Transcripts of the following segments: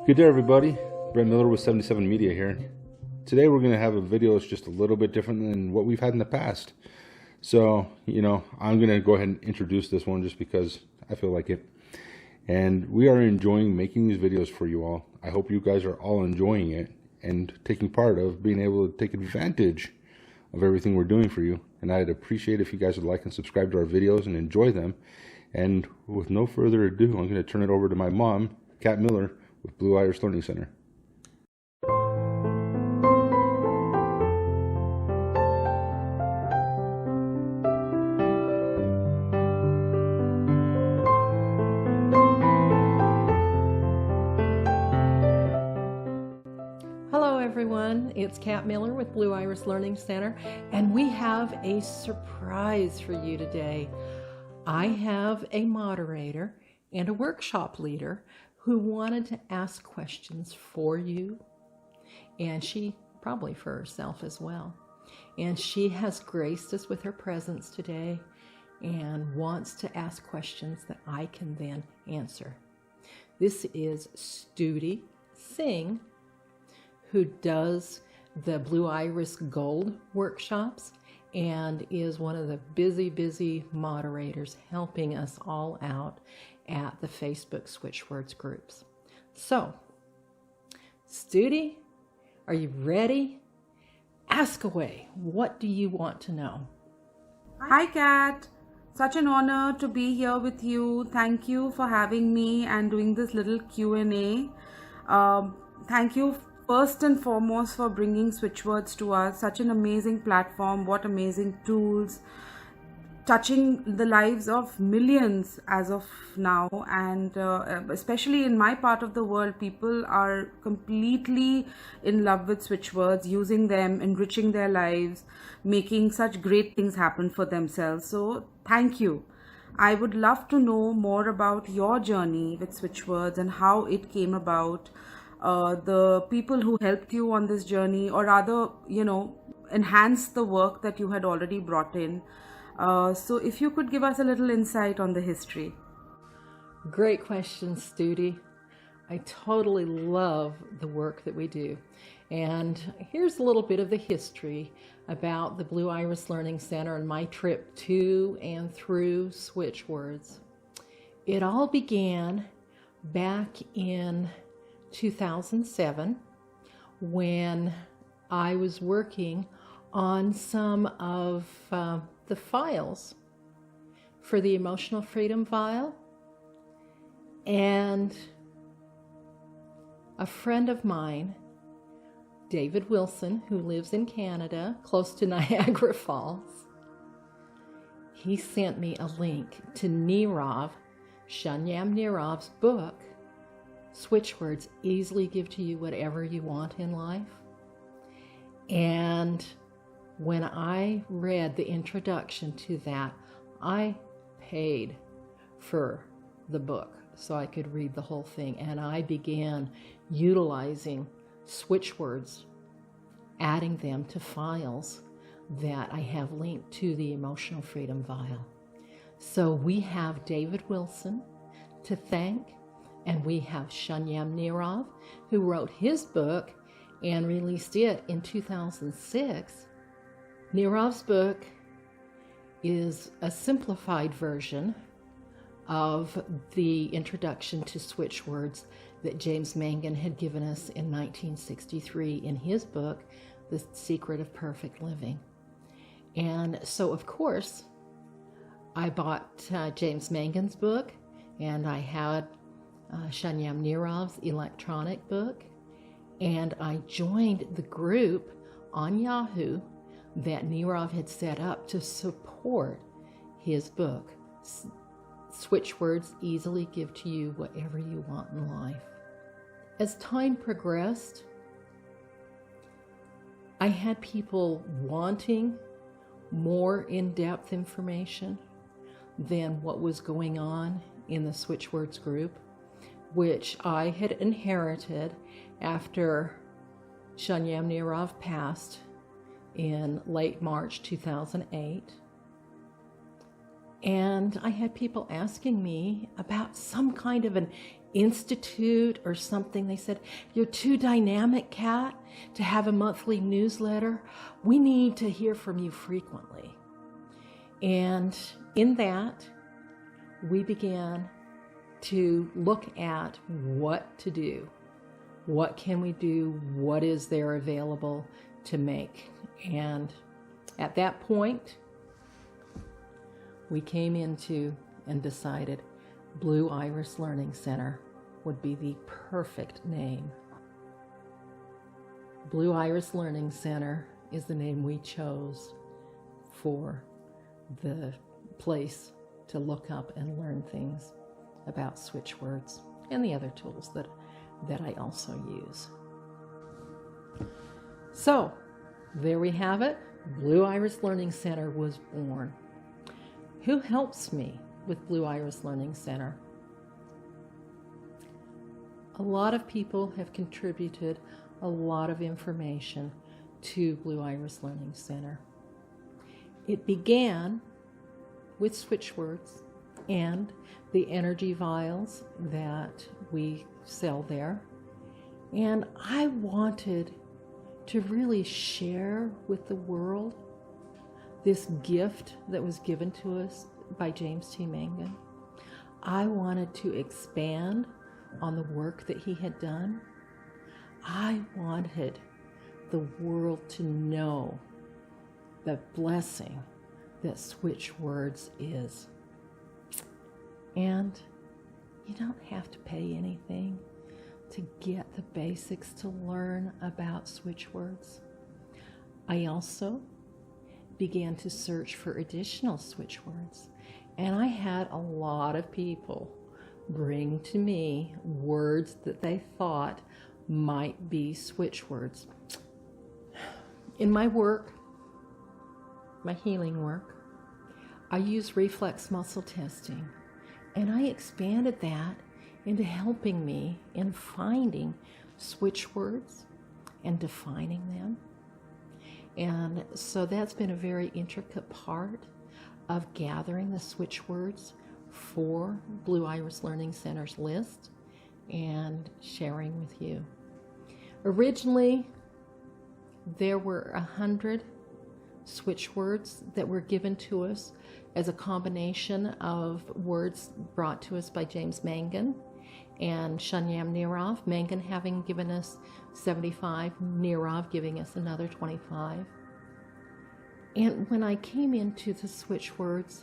Good day, everybody. Brett Miller with 77 Media here. Today we're going to have a video that's just a little bit different than what we've had in the past. So, I'm going to go ahead and introduce this one just because I feel like it. And we are enjoying making these videos for you all. I hope you guys are all enjoying it and taking part of being able to take advantage of everything we're doing for you. And I'd appreciate if you guys would like and subscribe to our videos and enjoy them. And with no further ado, I'm going to turn it over to my mom, Kat Miller, with Blue Iris Learning Center. Hello everyone, it's Kat Miller with Blue Iris Learning Center, and we have a surprise for you today. I have a moderator and a workshop leader who wanted to ask questions for you, and she probably for herself as well. And she has graced us with her presence today and wants to ask questions that I can then answer. This is Stutii Siingh, who does the Blue Iris Gold workshops and is one of the busy moderators helping us all out at the Facebook Switchwords groups. So, Stutii, are you ready? Ask away. What do you want to know? Hi Kat, such an honor to be here with you. Thank you for having me and doing this little Q&A. Thank you first and foremost for bringing Switchwords to us. Such an amazing platform, what amazing tools, touching the lives of millions as of now, and especially in my part of the world, people are completely in love with Switchwords, using them, enriching their lives, making such great things happen for themselves. So thank you. I would love to know more about your journey with Switchwords and how it came about, the people who helped you on this journey, or rather, enhance the work that you had already brought in. So if you could give us a little insight on the history. Great question, Stutii. I totally love the work that we do. And here's a little bit of the history about the Blue Iris Learning Center and my trip to and through Switchwords. It all began back in 2007 when I was working on some of the files for the Emotional Freedom Vial, and a friend of mine, David Wilson, who lives in Canada close to Niagara Falls, he sent me a link to Shunyam Nirav's book, Switchwords Easily Give to You Whatever You Want in Life. And when I read the introduction to that, I paid for the book so I could read the whole thing, and I began utilizing Switchwords, adding them to files that I have linked to the Emotional Freedom Vial. So we have David Wilson to thank, and we have Shunyam Nirav, who wrote his book and released it in 2006. Nirav's book is a simplified version of the introduction to Switchwords that James Mangan had given us in 1963 in his book, The Secret of Perfect Living. And so, of course, I bought James Mangan's book, and I had Shunyam Nirav's electronic book, and I joined the group on Yahoo that Nirav had set up to support his book, Switchwords Easily Give to You Whatever You Want in Life. As time progressed, I had people wanting more in-depth information than what was going on in the Switchwords group, which I had inherited after Shunyam Nirav passed in late March 2008. And I had people asking me about some kind of an institute or something. They said, "You're too dynamic, Kat, to have a monthly newsletter. We need to hear from you frequently." And in that, we began to look at what to do. What can we do? What is there available to make? And at that point, we came into and decided Blue Iris Learning Center would be the perfect name. Blue Iris Learning Center is the name we chose for the place to look up and learn things about switchwords and the other tools that I also use. So there we have it. Blue Iris Learning Center was born. Who helps me with Blue Iris Learning Center? A lot of people have contributed a lot of information to Blue Iris Learning Center. It began with switchwords and the energy vials that we sell there. And I wanted to really share with the world this gift that was given to us by James T. Mangan. I wanted to expand on the work that he had done. I wanted the world to know the blessing that Switchwords is. And you don't have to pay anything to get the basics to learn about switchwords. I also began to search for additional switchwords, and I had a lot of people bring to me words that they thought might be switchwords. In my work, my healing work, I use reflex muscle testing, and I expanded that into helping me in finding switchwords and defining them. And so that's been a very intricate part of gathering the switchwords for Blue Iris Learning Center's list and sharing with you. Originally, there were 100 switchwords that were given to us as a combination of words brought to us by James Mangan and Shunyam Nirav, Mangan having given us 75, Nirav giving us another 25. And when I came into the switchwords,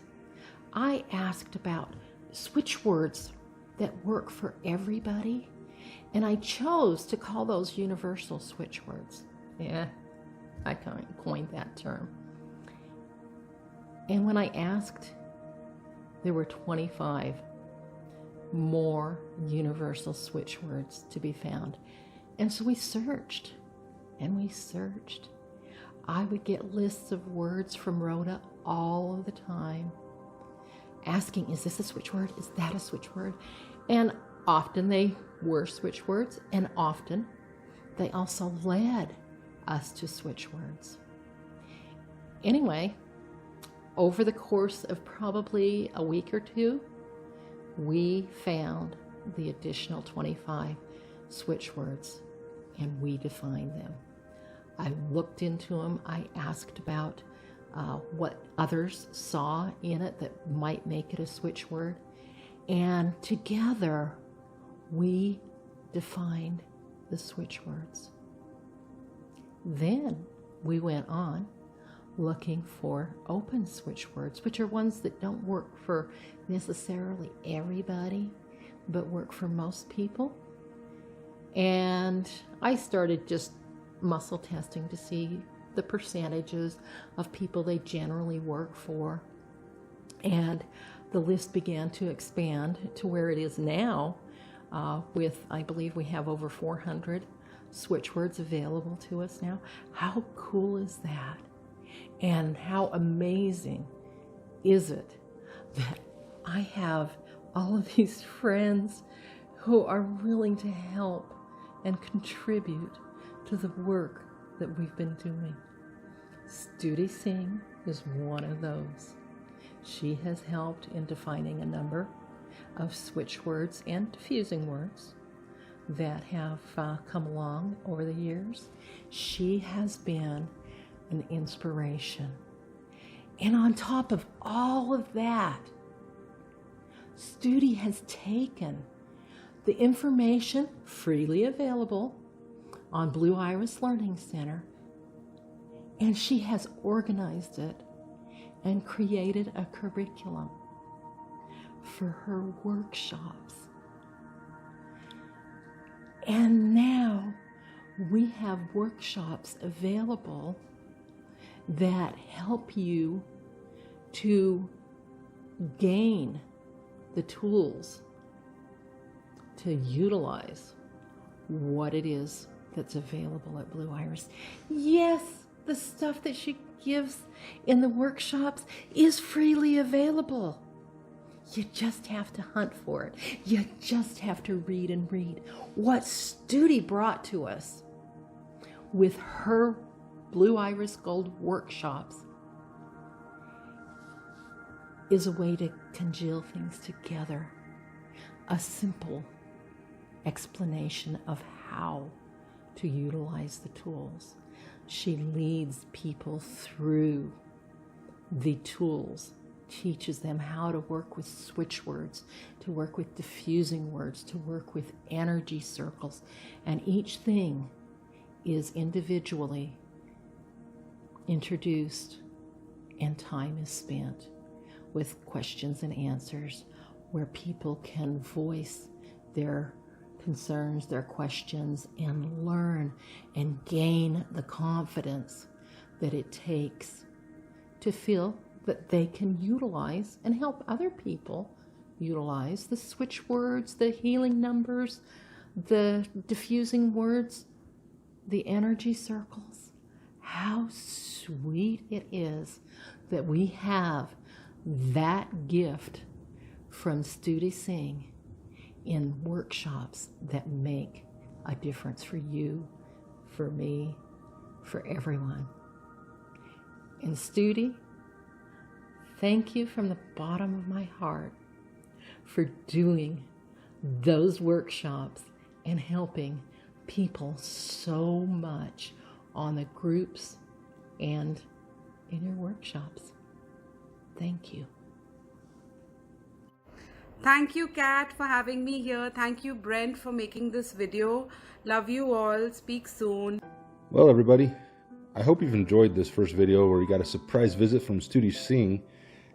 I asked about switchwords that work for everybody, and I chose to call those universal switchwords. Yeah, I coined that term. And when I asked, there were 25 more universal switchwords to be found. And so we searched, and we searched. I would get lists of words from Rhoda all of the time, asking, is this a switchword? Is that a switchword? And often they were switchwords, and often they also led us to switchwords. Anyway, over the course of probably a week or two, we found the additional 25 switchwords, and we defined them. I looked into them. I asked about what others saw in it that might make it a switchword, and together we defined the switchwords. Then we went on looking for open switchwords, which are ones that don't work for necessarily everybody, but work for most people. And I started just muscle testing to see the percentages of people they generally work for. And the list began to expand to where it is now, with, I believe we have over 400 switchwords available to us now. How cool is that? And how amazing is it that I have all of these friends who are willing to help and contribute to the work that we've been doing. Stutii Siingh is one of those. She has helped in defining a number of switchwords and diffusing words that have come along over the years. She has been an inspiration. And on top of all of that, Stutii has taken the information freely available on Blue Iris Learning Center, and she has organized it and created a curriculum for her workshops. And now we have workshops available that help you to gain the tools to utilize what it is that's available at Blue Iris. Yes, the stuff that she gives in the workshops is freely available. You just have to hunt for it. You just have to read and read. What Stutii brought to us with her Blue Iris Gold workshops is a way to congeal things together. A simple explanation of how to utilize the tools. She leads people through the tools, teaches them how to work with switch words, to work with diffusing words, to work with energy circles, and each thing is individually introduced and time is spent with questions and answers where people can voice their concerns, their questions, and learn and gain the confidence that it takes to feel that they can utilize and help other people utilize the switch words, the healing numbers, the diffusing words, the energy circles. How sweet it is that we have that gift from Stutii Siingh in workshops that make a difference for you, for me, for everyone. And Stutii, thank you from the bottom of my heart for doing those workshops and helping people so much on the groups and in your workshops. Thank you. Thank you, Kat, for having me here. Thank you, Brent, for making this video. Love you all. Speak soon. Well, everybody, I hope you've enjoyed this first video where you got a surprise visit from Stutii Siingh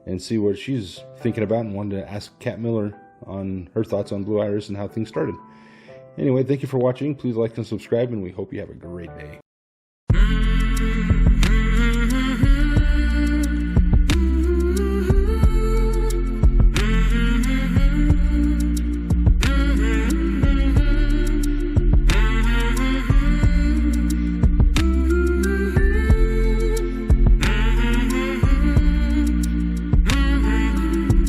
and see what she's thinking about and wanted to ask Kat Miller on her thoughts on Blue Iris and how things started. Anyway, thank you for watching. Please like and subscribe, and we hope you have a great day.